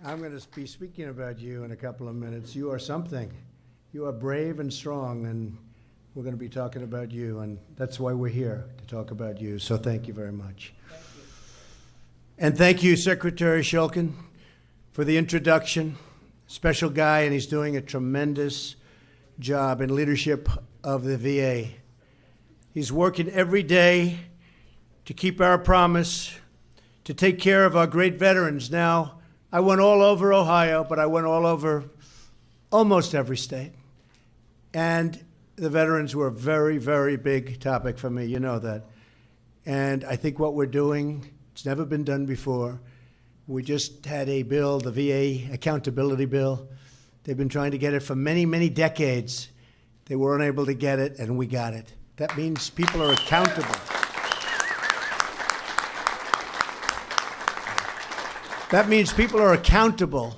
I'm going to be speaking about you in a couple of minutes. You are something. You are brave and strong, and we're going to be talking about you, and that's why we're here, to talk about you. So thank you very much. Thank you. And thank you, Secretary Shulkin, for the introduction. Special guy, and he's doing a tremendous job in leadership of the VA. He's working every day to keep our promise, to take care of our great veterans. Now, I went all over Ohio, but I went all over almost every state. And the veterans were a very, very big topic for me. You know that. And I think what we're doing, it's never been done before. We just had a bill, the VA accountability bill. They've been trying to get it for many, many decades. They were unable to get it, and we got it. That means people are accountable. That means people are accountable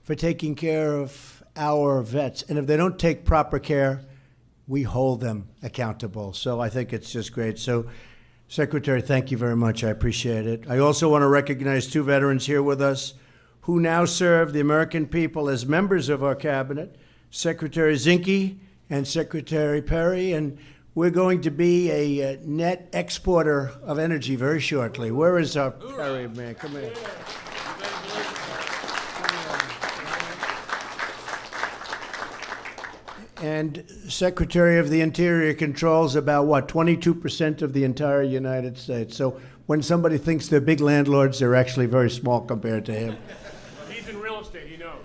for taking care of our vets. And if they don't take proper care, we hold them accountable. So I think it's just great. So, Secretary, thank you very much. I appreciate it. I also want to recognize two veterans here with us who now serve the American people as members of our cabinet, Secretary Zinke and Secretary Perry. And we're going to be a net exporter of energy very shortly. Where is our Perry, man? Come here. And Secretary of the Interior controls about, 22% of the entire United States. So when somebody thinks they're big landlords, they're actually very small compared to him. Well, he's in real estate, he knows.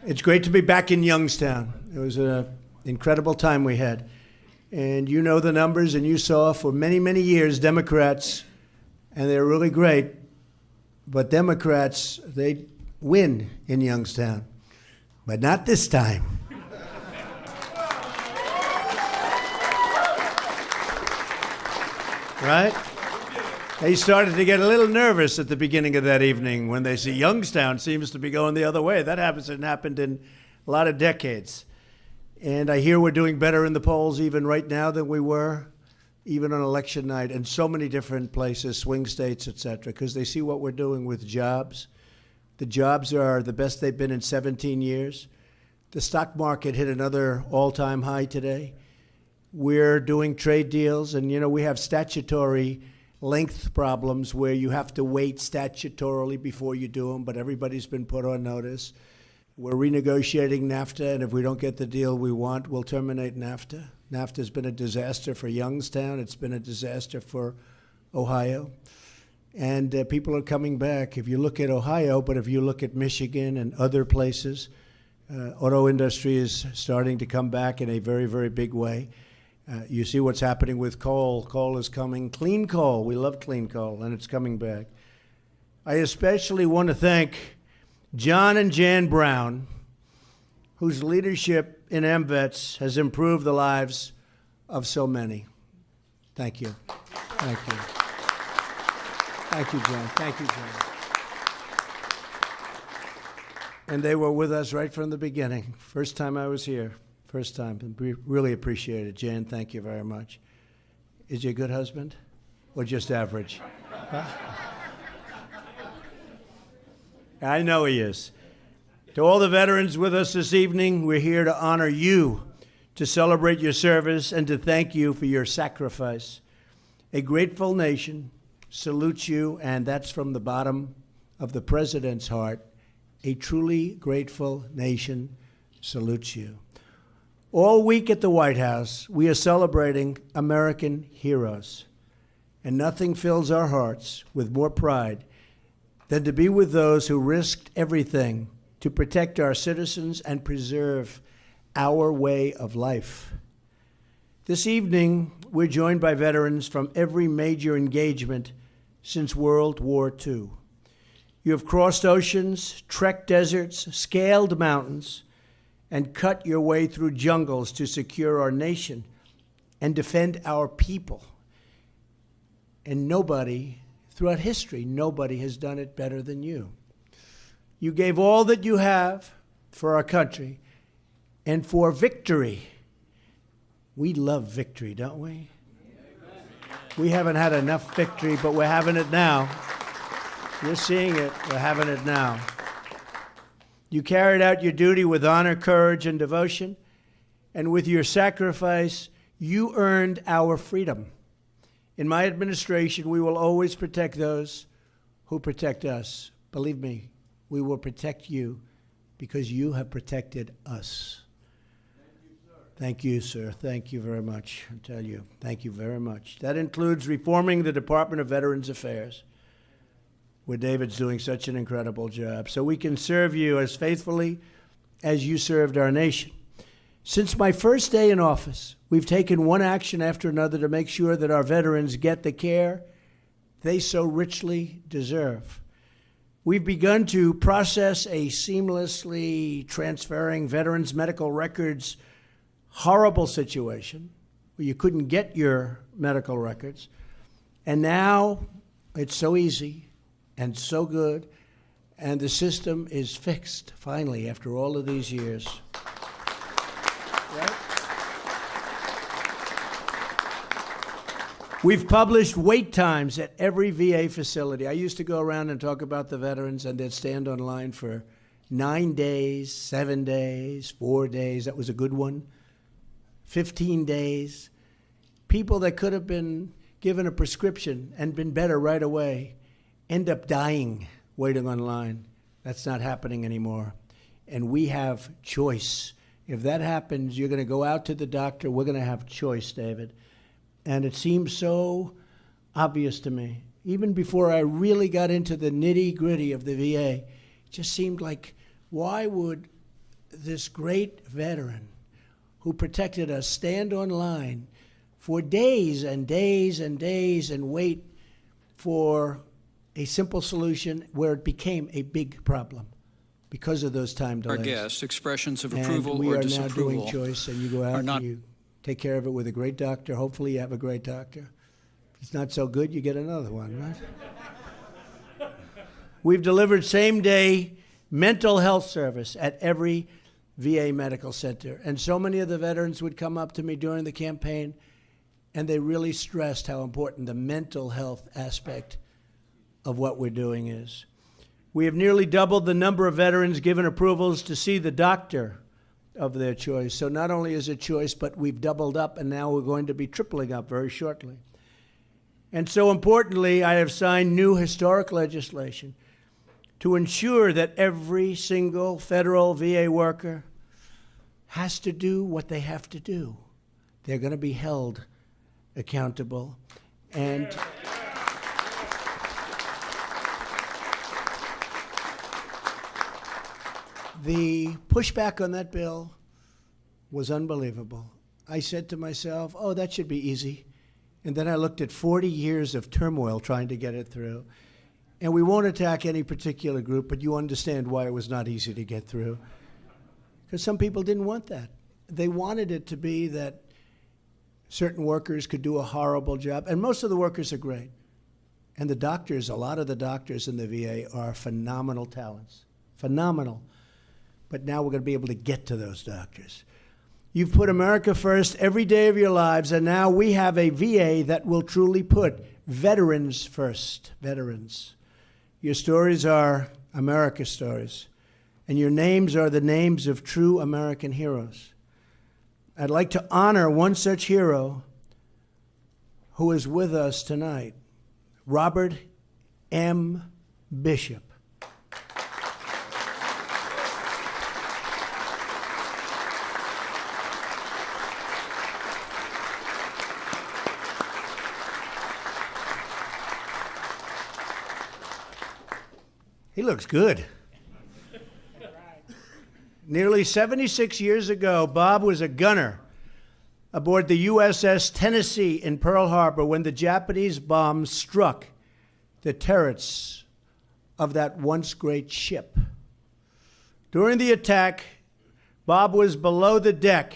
It's great to be back in Youngstown. It was an incredible time we had. And you know the numbers, and you saw for many, many years Democrats, and they're really great, but Democrats, they win in Youngstown. But not this time. Right? They started to get a little nervous at the beginning of that evening when they see Youngstown seems to be going the other way. That hasn't happened in a lot of decades. And I hear we're doing better in the polls even right now than we were, even on election night, in so many different places, swing states, et cetera, because they see what we're doing with jobs. The jobs are the best they've been in 17 years. The stock market hit another all-time high today. We're doing trade deals, and we have statutory length problems where you have to wait statutorily before you do them, but everybody's been put on notice. We're renegotiating NAFTA, and if we don't get the deal we want, we'll terminate NAFTA. NAFTA's been a disaster for Youngstown. It's been a disaster for Ohio. And people are coming back. If you look at Ohio, but if you look at Michigan and other places, auto industry is starting to come back in a very, very big way. You see what's happening with coal. Coal is coming. Clean coal. We love clean coal, and it's coming back. I especially want to thank John and Jan Brown, whose leadership in MVets has improved the lives of so many. Thank you. Thank you. Thank you, John. Thank you, John. And they were with us right from the beginning. First time I was here. First time. We really appreciate it. Jan, thank you very much. Is he a good husband? Or just average? Huh? I know he is. To all the veterans with us this evening, we're here to honor you, to celebrate your service, and to thank you for your sacrifice. A grateful nation salutes you, and that's from the bottom of the President's heart. A truly grateful nation salutes you. All week at the White House, we are celebrating American heroes, and nothing fills our hearts with more pride than to be with those who risked everything to protect our citizens and preserve our way of life. This evening, we're joined by veterans from every major engagement since World War II. You have crossed oceans, trekked deserts, scaled mountains, and cut your way through jungles to secure our nation and defend our people. And nobody, throughout history, nobody has done it better than you. You gave all that you have for our country and for victory. We love victory, don't we? We haven't had enough victory, but we're having it now. You're seeing it. We're having it now. You carried out your duty with honor, courage, and devotion, and with your sacrifice, you earned our freedom. In my administration, we will always protect those who protect us. Believe me, we will protect you because you have protected us. Thank you, sir. Thank you very much. I tell you, thank you very much. That includes reforming the Department of Veterans Affairs, where David's doing such an incredible job, so we can serve you as faithfully as you served our nation. Since my first day in office, we've taken one action after another to make sure that our veterans get the care they so richly deserve. We've begun to process a seamlessly transferring veterans' medical records horrible situation where you couldn't get your medical records. And now it's so easy and so good, and the system is fixed, finally, after all of these years. Right? We've published wait times at every VA facility. I used to go around and talk about the veterans, and they'd stand on line for 9 days, 7 days, 4 days. That was a good one. 15 days. People that could have been given a prescription and been better right away end up dying waiting on line. That's not happening anymore. And we have choice. If that happens, you're going to go out to the doctor. We're going to have choice, David. And it seems so obvious to me. Even before I really got into the nitty-gritty of the VA, it just seemed like, why would this great veteran who protected us stand on line for days and days and days and wait for a simple solution where it became a big problem because of those time delays? Our guests, expressions of And approval we or are disapproval now doing choice, and you go out and you take care of it with a great doctor. Hopefully you have a great doctor. If it's not so good, you get another one, right? We've delivered same-day mental health service at every VA medical center. And so many of the veterans would come up to me during the campaign, and they really stressed how important the mental health aspect of what we're doing is. We have nearly doubled the number of veterans given approvals to see the doctor of their choice. So not only is it choice, but we've doubled up, and now we're going to be tripling up very shortly. And so importantly, I have signed new historic legislation to ensure that every single federal VA worker has to do what they have to do. They're going to be held accountable. And the pushback on that bill was unbelievable. I said to myself, oh, that should be easy. And then I looked at 40 years of turmoil trying to get it through. And we won't attack any particular group, but you understand why it was not easy to get through. Because some people didn't want that. They wanted it to be that certain workers could do a horrible job. And most of the workers are great. And the doctors, a lot of the doctors in the VA are phenomenal talents. Phenomenal. But now we're going to be able to get to those doctors. You've put America first every day of your lives, and now we have a VA that will truly put veterans first. Veterans. Your stories are America's stories, and your names are the names of true American heroes. I'd like to honor one such hero who is with us tonight, Robert M. Bishop. He looks good. Nearly 76 years ago, Bob was a gunner aboard the USS Tennessee in Pearl Harbor when the Japanese bombs struck the turrets of that once great ship. During the attack, Bob was below the deck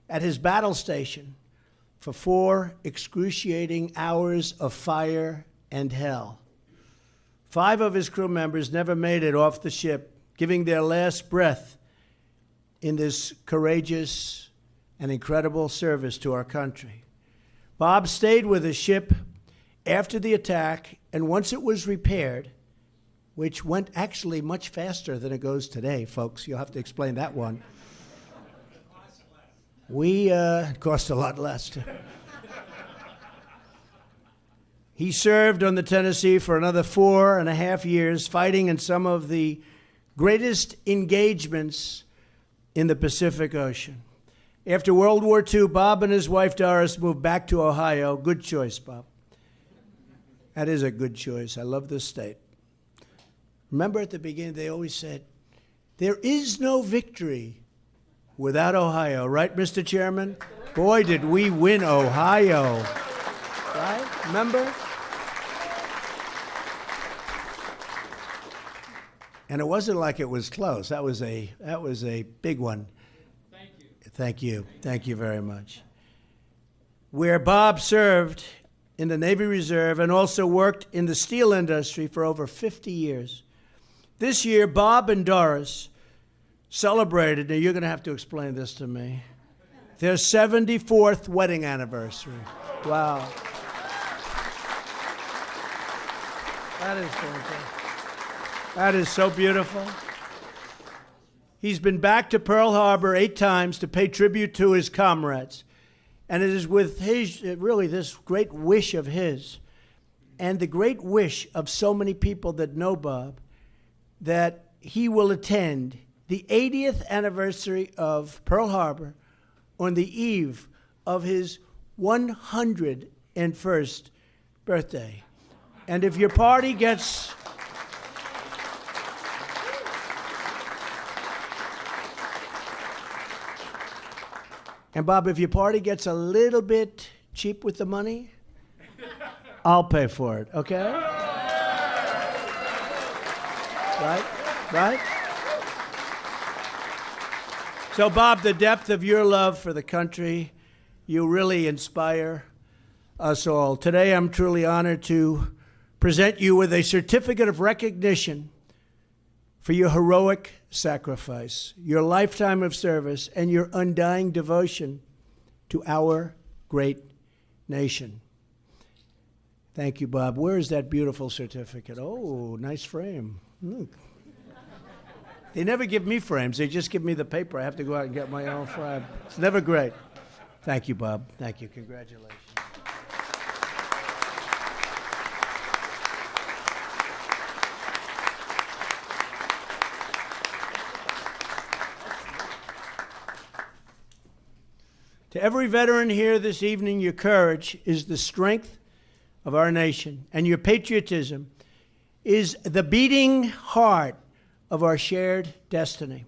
at his battle station for 4 excruciating hours of fire and hell. 5 of his crew members never made it off the ship, giving their last breath in this courageous and incredible service to our country. Bob stayed with the ship after the attack, and once it was repaired, which went actually much faster than it goes today, folks. You'll have to explain that one. It cost a lot less. He served on the Tennessee for another 4.5 years, fighting in some of the greatest engagements in the Pacific Ocean. After World War II, Bob and his wife Doris moved back to Ohio. Good choice, Bob. That is a good choice. I love this state. Remember at the beginning, they always said, there is no victory without Ohio. Right, Mr. Chairman? Boy, did we win Ohio. Right? Remember? And it wasn't like it was close. That was a big one. Thank you. Thank you. Thank you very much. Where Bob served in the Navy Reserve and also worked in the steel industry for over 50 years. This year, Bob and Doris celebrated, now you're going to have to explain this to me, their 74th wedding anniversary. Wow. That is fantastic. That is so beautiful. He's been back to Pearl Harbor 8 times to pay tribute to his comrades. And it is with his, really this great wish of his and the great wish of so many people that know Bob that he will attend the 80th anniversary of Pearl Harbor on the eve of his 101st birthday. And if your party gets... And Bob, if your party gets a little bit cheap with the money, I'll pay for it, okay? Right? Right? So, Bob, the depth of your love for the country, you really inspire us all. Today, I'm truly honored to present you with a certificate of recognition for your heroic sacrifice, your lifetime of service, and your undying devotion to our great nation. Thank you, Bob. Where is that beautiful certificate? Oh, nice frame. Look. They never give me frames. They just give me the paper. I have to go out and get my own frame. It's never great. Thank you, Bob. Thank you. Congratulations. To every veteran here this evening, your courage is the strength of our nation, and your patriotism is the beating heart of our shared destiny.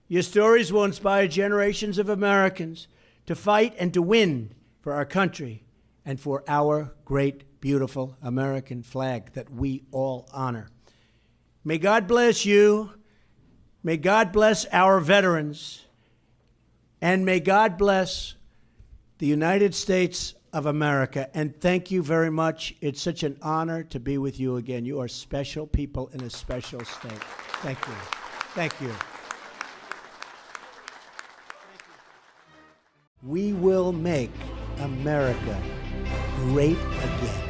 Your stories will inspire generations of Americans to fight and to win for our country and for our great, beautiful American flag that we all honor. May God bless you. May God bless our veterans. And may God bless the United States of America. And thank you very much. It's such an honor to be with you again. You are special people in a special state. Thank you. Thank you. We will make America great again.